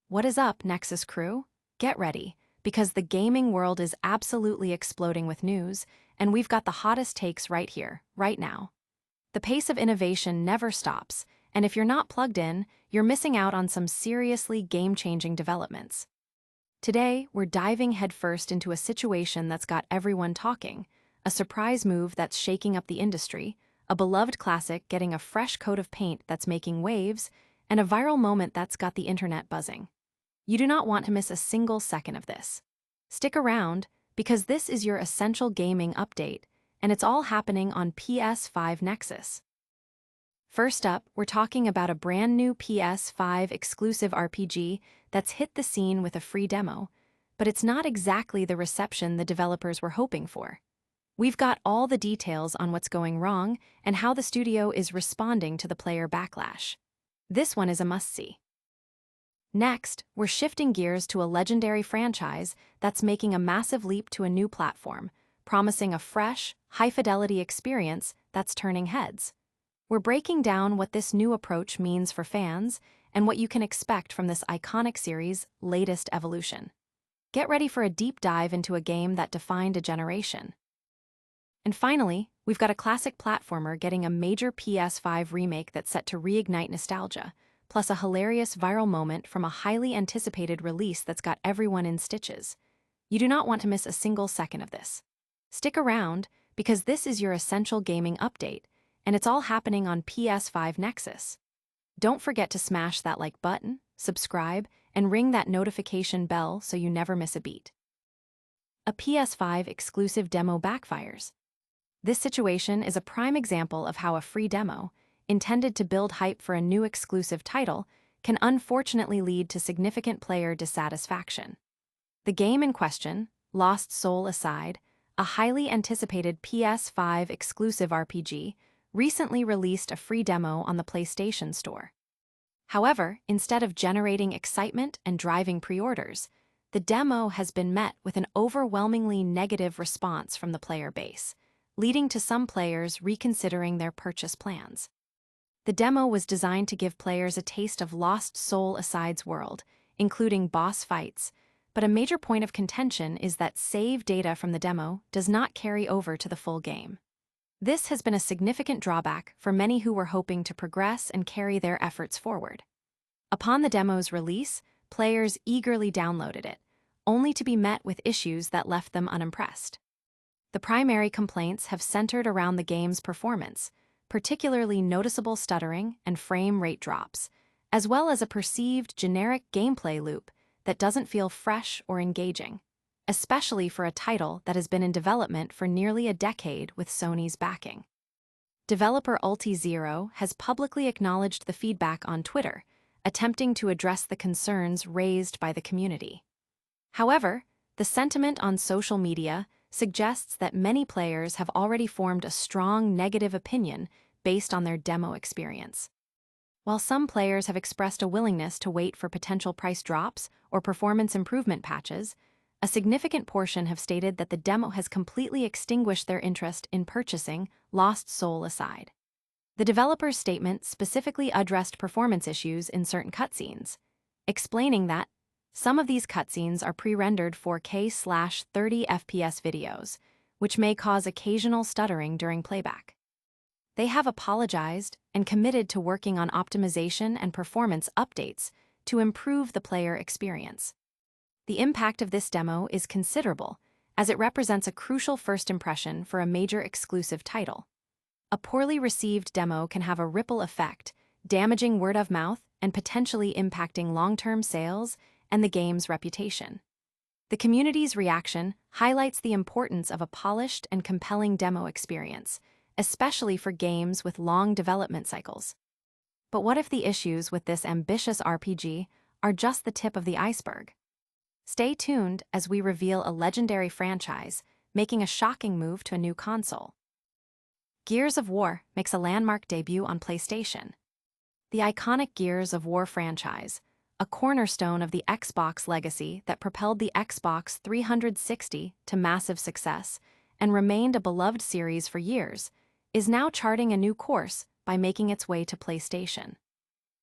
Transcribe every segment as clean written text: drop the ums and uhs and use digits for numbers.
What is up, Nexus crew? Get ready, because the gaming world is absolutely exploding with news, and we've got the hottest takes right here, right now. The pace of innovation never stops, and if you're not plugged in, you're missing out on some seriously game-changing developments. Today, we're diving headfirst into a situation that's got everyone talking, a surprise move that's shaking up the industry, a beloved classic getting a fresh coat of paint that's making waves, and a viral moment that's got the internet buzzing. You do not want to miss a single second of this. Stick around, because this is your essential gaming update, and it's all happening on PS5 Nexus. First up, we're talking about a brand new PS5 exclusive RPG that's hit the scene with a free demo, but it's not exactly the reception the developers were hoping for. We've got all the details on what's going wrong and how the studio is responding to the player backlash. This one is a must-see. Next, we're shifting gears to a legendary franchise that's making a massive leap to a new platform, promising a fresh, high-fidelity experience that's turning heads. We're breaking down what this new approach means for fans and what you can expect from this iconic series' latest evolution. Get ready for a deep dive into a game that defined a generation. And finally, we've got a classic platformer getting a major PS5 remake that's set to reignite nostalgia, plus a hilarious viral moment from a highly anticipated release that's got everyone in stitches. You do not want to miss a single second of this. Stick around, because this is your essential gaming update, and it's all happening on PS5 Nexus. Don't forget to smash that like button, subscribe, and ring that notification bell so you never miss a beat. A PS5 exclusive demo backfires. This situation is a prime example of how a free demo, intended to build hype for a new exclusive title, can unfortunately lead to significant player dissatisfaction. The game in question, Lost Soul Aside, a highly anticipated PS5 exclusive RPG, recently released a free demo on the PlayStation Store. However, instead of generating excitement and driving pre-orders, the demo has been met with an overwhelmingly negative response from the player base, leading to some players reconsidering their purchase plans. The demo was designed to give players a taste of Lost Soul Aside's world, including boss fights, but a major point of contention is that save data from the demo does not carry over to the full game. This has been a significant drawback for many who were hoping to progress and carry their efforts forward. Upon the demo's release, players eagerly downloaded it, only to be met with issues that left them unimpressed. The primary complaints have centered around the game's performance, particularly noticeable stuttering and frame rate drops, as well as a perceived generic gameplay loop that doesn't feel fresh or engaging, especially for a title that has been in development for nearly a decade with Sony's backing. Developer Ulti0 has publicly acknowledged the feedback on Twitter, attempting to address the concerns raised by the community. However, the sentiment on social media suggests that many players have already formed a strong negative opinion based on their demo experience. While some players have expressed a willingness to wait for potential price drops or performance improvement patches, a significant portion have stated that the demo has completely extinguished their interest in purchasing Lost Soul Aside. The developer's statement specifically addressed performance issues in certain cutscenes, explaining that some of these cutscenes are pre-rendered 4K/30 FPS videos, which may cause occasional stuttering during playback. They have apologized and committed to working on optimization and performance updates to improve the player experience. The impact of this demo is considerable, as it represents a crucial first impression for a major exclusive title. A poorly received demo can have a ripple effect, damaging word of mouth and potentially impacting long-term sales and the game's reputation. The community's reaction highlights the importance of a polished and compelling demo experience, especially for games with long development cycles. But what if the issues with this ambitious RPG are just the tip of the iceberg? Stay tuned as we reveal a legendary franchise making a shocking move to a new console. Gears of War makes a landmark debut on PlayStation. The iconic Gears of War franchise, a cornerstone of the Xbox legacy that propelled the Xbox 360 to massive success and remained a beloved series for years, is now charting a new course by making its way to PlayStation.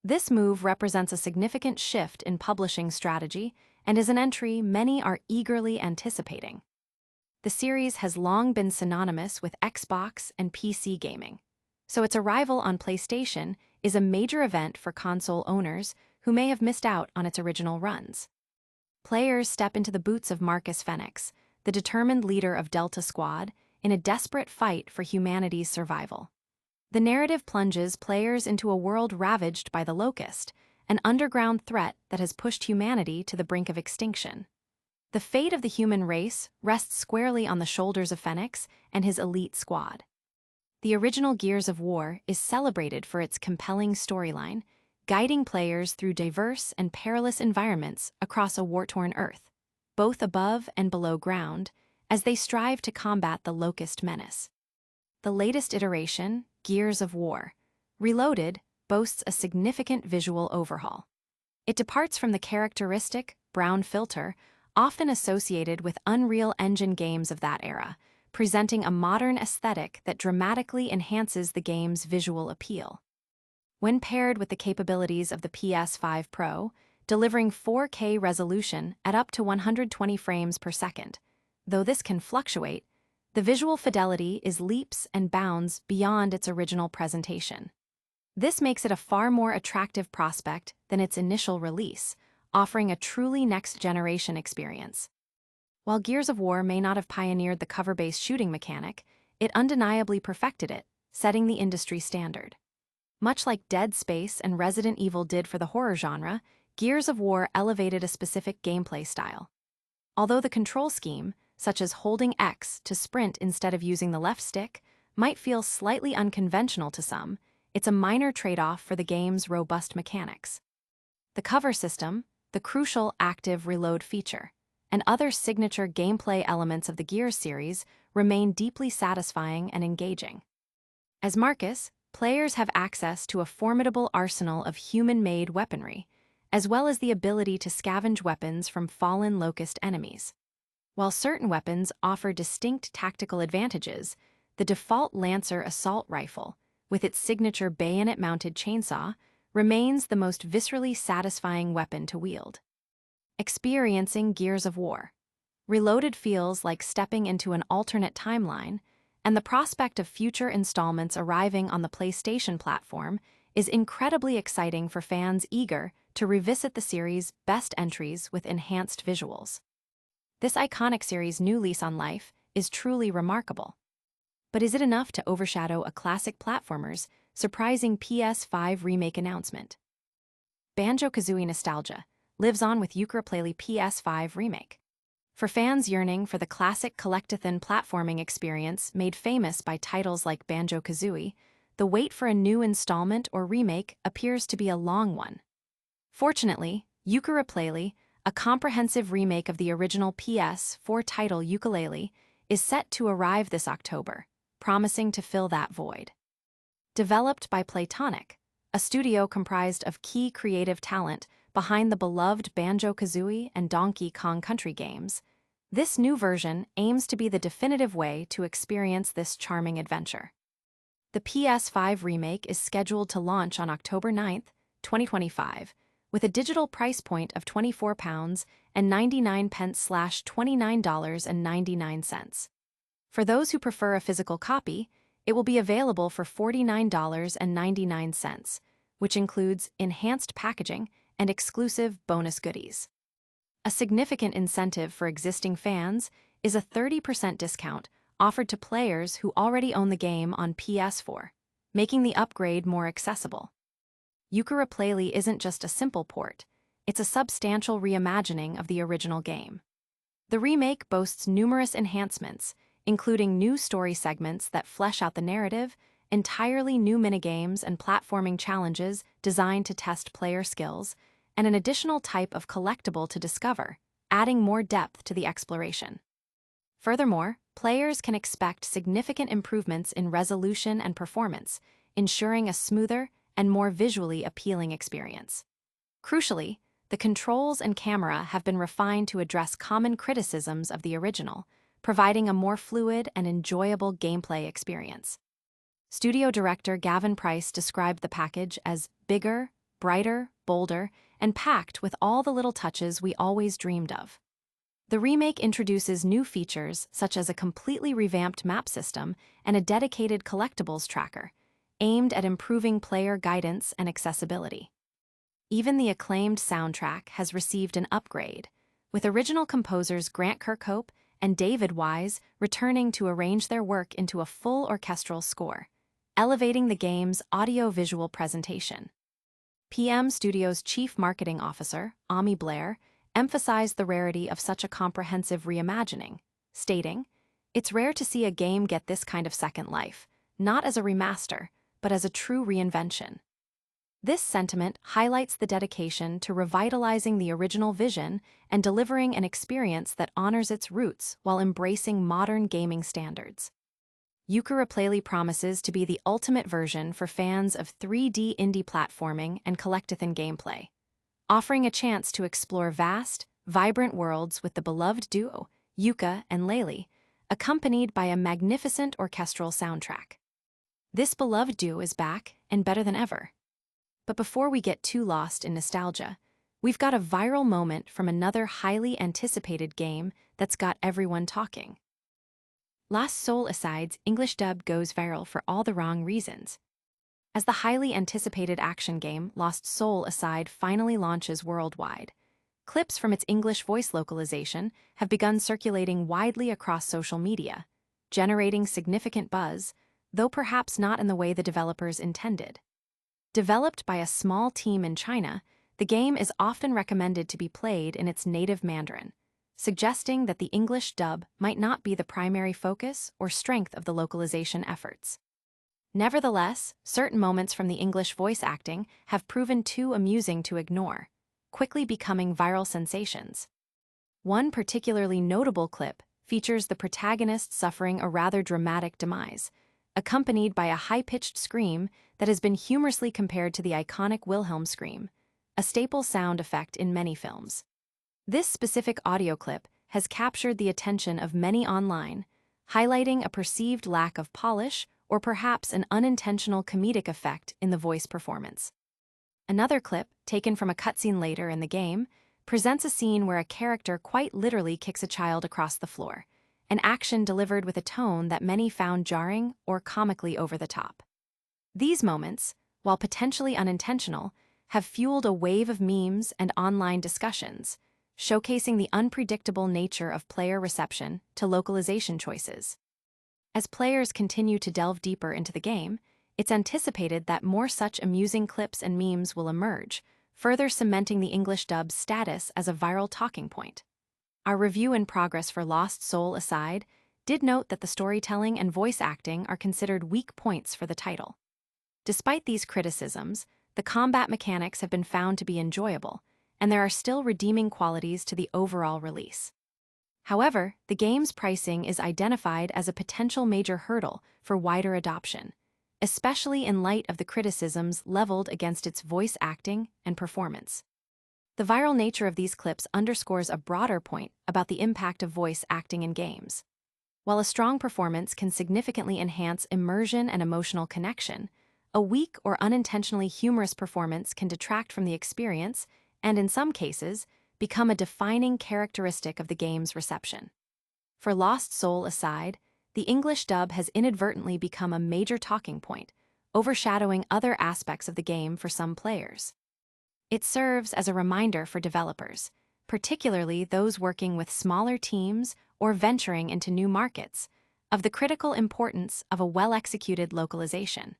This move represents a significant shift in publishing strategy and is an entry many are eagerly anticipating. The series has long been synonymous with Xbox and PC gaming, so its arrival on PlayStation is a major event for console owners who may have missed out on its original runs. Players step into the boots of Marcus Fenix, the determined leader of Delta Squad, in a desperate fight for humanity's survival. The narrative plunges players into a world ravaged by the Locust, an underground threat that has pushed humanity to the brink of extinction. The fate of the human race rests squarely on the shoulders of Fenix and his elite squad. The original Gears of War is celebrated for its compelling storyline, guiding players through diverse and perilous environments across a war-torn Earth, both above and below ground, as they strive to combat the Locust menace. The latest iteration, Gears of War Reloaded, boasts a significant visual overhaul. It departs from the characteristic brown filter often associated with Unreal Engine games of that era, presenting a modern aesthetic that dramatically enhances the game's visual appeal. When paired with the capabilities of the PS5 Pro, delivering 4K resolution at up to 120 frames per second, though this can fluctuate, the visual fidelity is leaps and bounds beyond its original presentation. This makes it a far more attractive prospect than its initial release, offering a truly next-generation experience. While Gears of War may not have pioneered the cover-based shooting mechanic, it undeniably perfected it, setting the industry standard. Much like Dead Space and Resident Evil did for the horror genre, Gears of War elevated a specific gameplay style. Although the control scheme, such as holding X to sprint instead of using the left stick, might feel slightly unconventional to some, it's a minor trade-off for the game's robust mechanics. The cover system, the crucial active reload feature, and other signature gameplay elements of the Gears series remain deeply satisfying and engaging. As Marcus, players have access to a formidable arsenal of human-made weaponry, as well as the ability to scavenge weapons from fallen Locust enemies. While certain weapons offer distinct tactical advantages, the default Lancer assault rifle, with its signature bayonet-mounted chainsaw, remains the most viscerally satisfying weapon to wield. Experiencing Gears of War Reloaded feels like stepping into an alternate timeline, and the prospect of future installments arriving on the PlayStation platform is incredibly exciting for fans eager to revisit the series' best entries with enhanced visuals. This iconic series' new lease on life is truly remarkable. But is it enough to overshadow a classic platformer's surprising PS5 remake announcement? Banjo-Kazooie nostalgia lives on with Yooka-Laylee PS5 remake. For fans yearning for the classic Collectathon platforming experience made famous by titles like Banjo-Kazooie, the wait for a new installment or remake appears to be a long one. Fortunately, Yooka-Replaylee, a comprehensive remake of the original PS4 title Yooka-Laylee, is set to arrive this October, promising to fill that void. Developed by Playtonic, a studio comprised of key creative talent behind the beloved Banjo-Kazooie and Donkey Kong Country games, this new version aims to be the definitive way to experience this charming adventure. The PS5 remake is scheduled to launch on October 9, 2025, with a digital price point of £24.99/$29.99. For those who prefer a physical copy, it will be available for $49.99, which includes enhanced packaging and exclusive bonus goodies. A significant incentive for existing fans is a 30% discount offered to players who already own the game on PS4, making the upgrade more accessible. Yooka-Replaylee isn't just a simple port, it's a substantial reimagining of the original game. The remake boasts numerous enhancements, including new story segments that flesh out the narrative, entirely new minigames and platforming challenges designed to test player skills, and an additional type of collectible to discover, adding more depth to the exploration. Furthermore, players can expect significant improvements in resolution and performance, ensuring a smoother and more visually appealing experience. Crucially, the controls and camera have been refined to address common criticisms of the original, providing a more fluid and enjoyable gameplay experience. Studio director Gavin Price described the package as bigger, brighter, bolder, and packed with all the little touches we always dreamed of. The remake introduces new features such as a completely revamped map system and a dedicated collectibles tracker, aimed at improving player guidance and accessibility. Even the acclaimed soundtrack has received an upgrade, with original composers Grant Kirkhope and David Wise returning to arrange their work into a full orchestral score, elevating the game's audio-visual presentation. PM Studios' chief marketing officer, Ami Blair, emphasized the rarity of such a comprehensive reimagining, stating, "It's rare to see a game get this kind of second life, not as a remaster, but as a true reinvention." This sentiment highlights the dedication to revitalizing the original vision and delivering an experience that honors its roots while embracing modern gaming standards. Yooka-Replaylee promises to be the ultimate version for fans of 3D indie platforming and collectathon gameplay, offering a chance to explore vast, vibrant worlds with the beloved duo, Yooka and Laylee, accompanied by a magnificent orchestral soundtrack. This beloved duo is back and better than ever. But before we get too lost in nostalgia, we've got a viral moment from another highly anticipated game that's got everyone talking. Lost Soul Aside's English dub goes viral for all the wrong reasons. As the highly anticipated action game Lost Soul Aside finally launches worldwide, clips from its English voice localization have begun circulating widely across social media, generating significant buzz, though perhaps not in the way the developers intended. Developed by a small team in China, the game is often recommended to be played in its native Mandarin, suggesting that the English dub might not be the primary focus or strength of the localization efforts. Nevertheless, certain moments from the English voice acting have proven too amusing to ignore, quickly becoming viral sensations. One particularly notable clip features the protagonist suffering a rather dramatic demise, accompanied by a high-pitched scream that has been humorously compared to the iconic Wilhelm scream, a staple sound effect in many films. This specific audio clip has captured the attention of many online, highlighting a perceived lack of polish or perhaps an unintentional comedic effect in the voice performance. Another clip, taken from a cutscene later in the game, presents a scene where a character quite literally kicks a child across the floor, an action delivered with a tone that many found jarring or comically over the top. These moments, while potentially unintentional, have fueled a wave of memes and online discussions, showcasing the unpredictable nature of player reception to localization choices. As players continue to delve deeper into the game, it's anticipated that more such amusing clips and memes will emerge, further cementing the English dub's status as a viral talking point. Our review in progress for Lost Soul Aside did note that the storytelling and voice acting are considered weak points for the title. Despite these criticisms, the combat mechanics have been found to be enjoyable, and there are still redeeming qualities to the overall release. However, the game's pricing is identified as a potential major hurdle for wider adoption, especially in light of the criticisms leveled against its voice acting and performance. The viral nature of these clips underscores a broader point about the impact of voice acting in games. While a strong performance can significantly enhance immersion and emotional connection, a weak or unintentionally humorous performance can detract from the experience and, in some cases, become a defining characteristic of the game's reception. For Lost Soul Aside, the English dub has inadvertently become a major talking point, overshadowing other aspects of the game for some players. It serves as a reminder for developers, particularly those working with smaller teams or venturing into new markets, of the critical importance of a well-executed localization.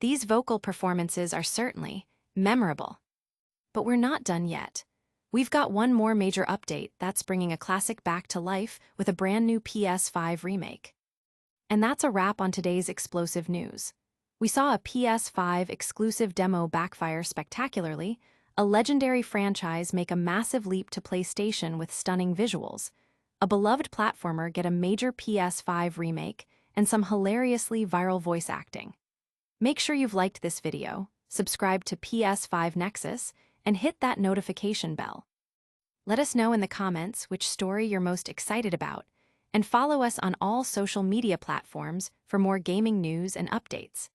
These vocal performances are certainly memorable. But we're not done yet. We've got one more major update that's bringing a classic back to life with a brand new PS5 remake. And that's a wrap on today's explosive news. We saw a PS5 exclusive demo backfire spectacularly, a legendary franchise make a massive leap to PlayStation with stunning visuals, a beloved platformer get a major PS5 remake, and some hilariously viral voice acting. Make sure you've liked this video, subscribe to PS5 Nexus, and hit that notification bell. Let us know in the comments which story you're most excited about, and follow us on all social media platforms for more gaming news and updates.